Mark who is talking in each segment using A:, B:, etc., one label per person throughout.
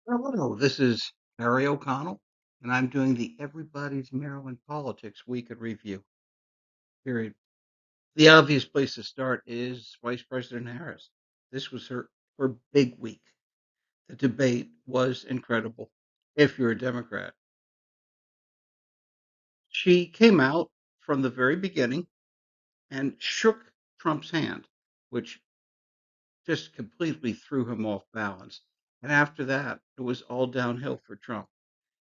A: Hello, this is Harry O'Connell, and I'm doing the Everybody's Maryland Politics Week in Review. Period. The obvious place to start is Vice President Harris. This was her big week. The debate was incredible. If you're a Democrat, she came out from the very beginning and shook Trump's hand, which just completely threw him off balance. And after that, it was all downhill for Trump.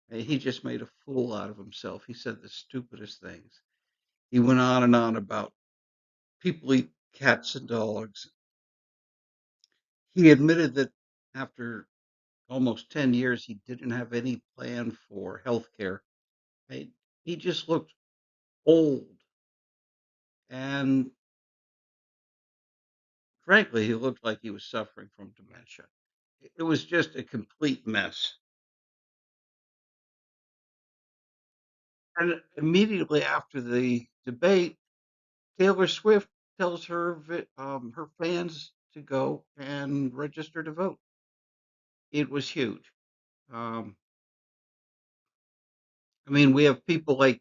A: And he just made a fool out of himself. He said the stupidest things. He went on and about people eat cats and dogs. He admitted that after almost 10 years, he didn't have any plan for health care. He just looked old. And frankly, he looked like he was suffering from dementia. It was just a complete mess. And immediately after the debate, Taylor Swift tells her fans to go and register to vote. It was huge. Um, I mean, we have people like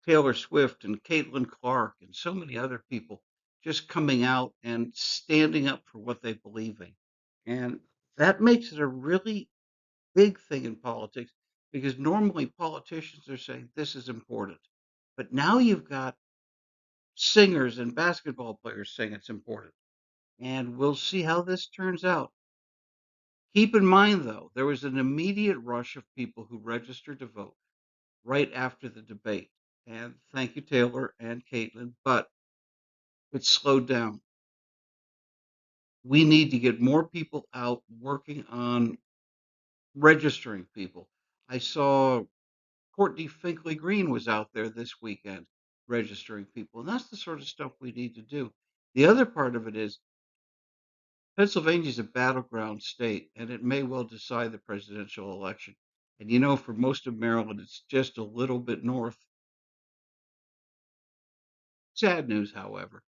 A: Taylor Swift and Caitlin Clark and so many other people just coming out and standing up for what they believe in. And that makes it a really big thing in politics because normally politicians are saying this is important. But now you've got singers and basketball players saying it's important. And we'll see how this turns out. Keep in mind, though, there was an immediate rush of people who registered to vote right after the debate. And thank you, Taylor and Caitlin, but it slowed down. We need to get more people out working on registering people. I saw Courtney Finkley Green was out there this weekend registering people, and that's the sort of stuff we need to do. The other part of it is Pennsylvania is a battleground state, and it may well decide the presidential election. And for most of Maryland, it's just a little bit north. Sad news, however.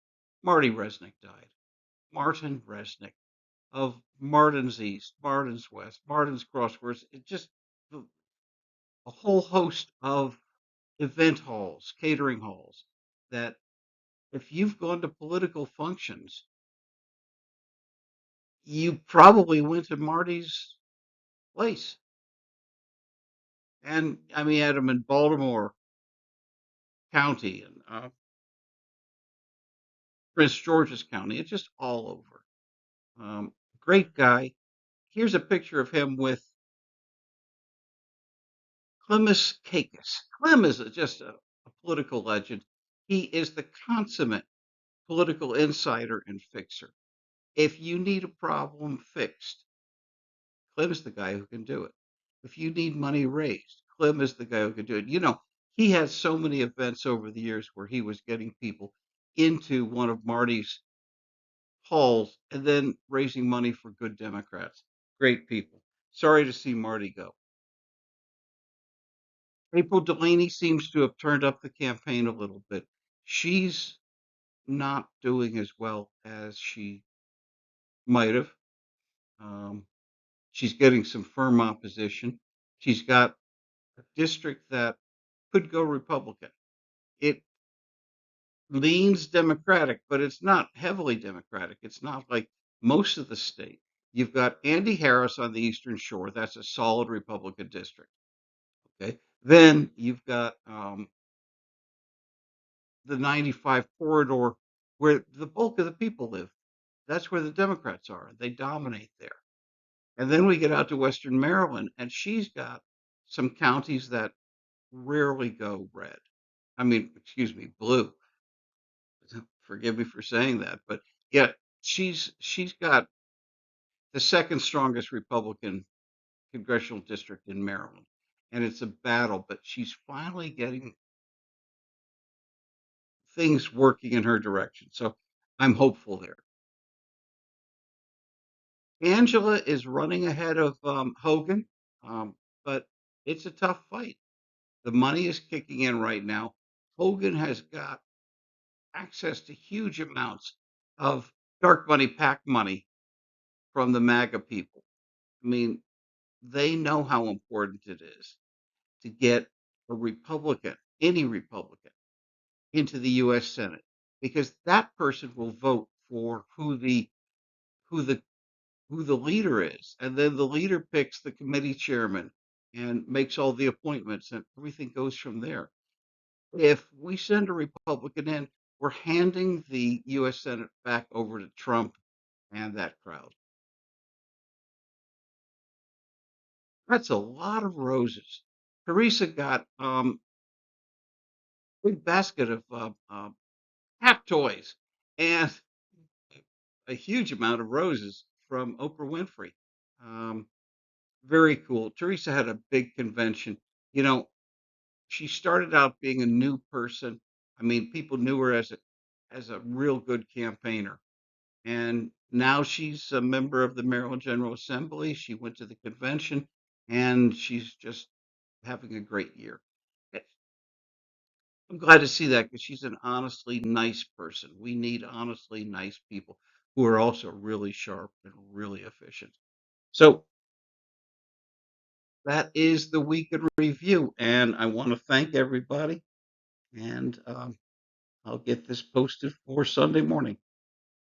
A: Marty Resnick died. Martin Resnick of Martin's East, Martin's West, Martin's Crosswords. It just a whole host of event halls, catering halls that if you've gone to political functions, you probably went to Marty's place. And I mean, had him in Baltimore County and Prince George's County. It's just all over. Great guy. Here's a picture of him with Clemis Kakis. Clem is just a political legend. He is the consummate political insider and fixer. If you need a problem fixed, Clem is the guy who can do it. If you need money raised, Clem is the guy who can do it. He had so many events over the years where he was getting people into one of Marty's halls and then raising money for good Democrats. Great people. Sorry to see Marty go. April Delaney seems to have turned up the campaign a little bit. She's not doing as well as she might have. Um, she's getting some firm opposition. She's got a district that could go Republican. It leans Democratic, but it's not heavily Democratic. It's not like most of the state. You've got Andy Harris on the Eastern Shore. That's a solid Republican district. Okay. Then you've got the 95 corridor where the bulk of the people live. That's where the Democrats are. They dominate there. And then we get out to Western Maryland, and she's got some counties that rarely go red. I mean, excuse me, blue. Forgive me for saying that, but yeah, she's got the second strongest Republican congressional district in Maryland, and it's a battle. But she's finally getting things working in her direction, so I'm hopeful there. Angela is running ahead of Hogan, but it's a tough fight. The money is kicking in right now. Hogan has got access to huge amounts of dark money, PAC money from the MAGA people. I mean, they know how important it is to get a Republican, any Republican, into the U.S. Senate, because that person will vote for who the who the leader is, and then the leader picks the committee chairman and makes all the appointments, and everything goes from there. If we send a Republican in, we're handing the U.S. Senate back over to Trump and that crowd. That's a lot of roses. Teresa got a big basket of cat toys and a huge amount of roses from Oprah Winfrey. Um, very cool. Teresa had a big convention. You know, she started out being a new person. I mean, people knew her as a real good campaigner. And now she's a member of the Maryland General Assembly. She went to the convention and she's just having a great year. I'm glad to see that because she's an honestly nice person. We need honestly nice people who are also really sharp and really efficient. So that is the week in review. And I want to thank everybody. And I'll get this posted for Sunday morning.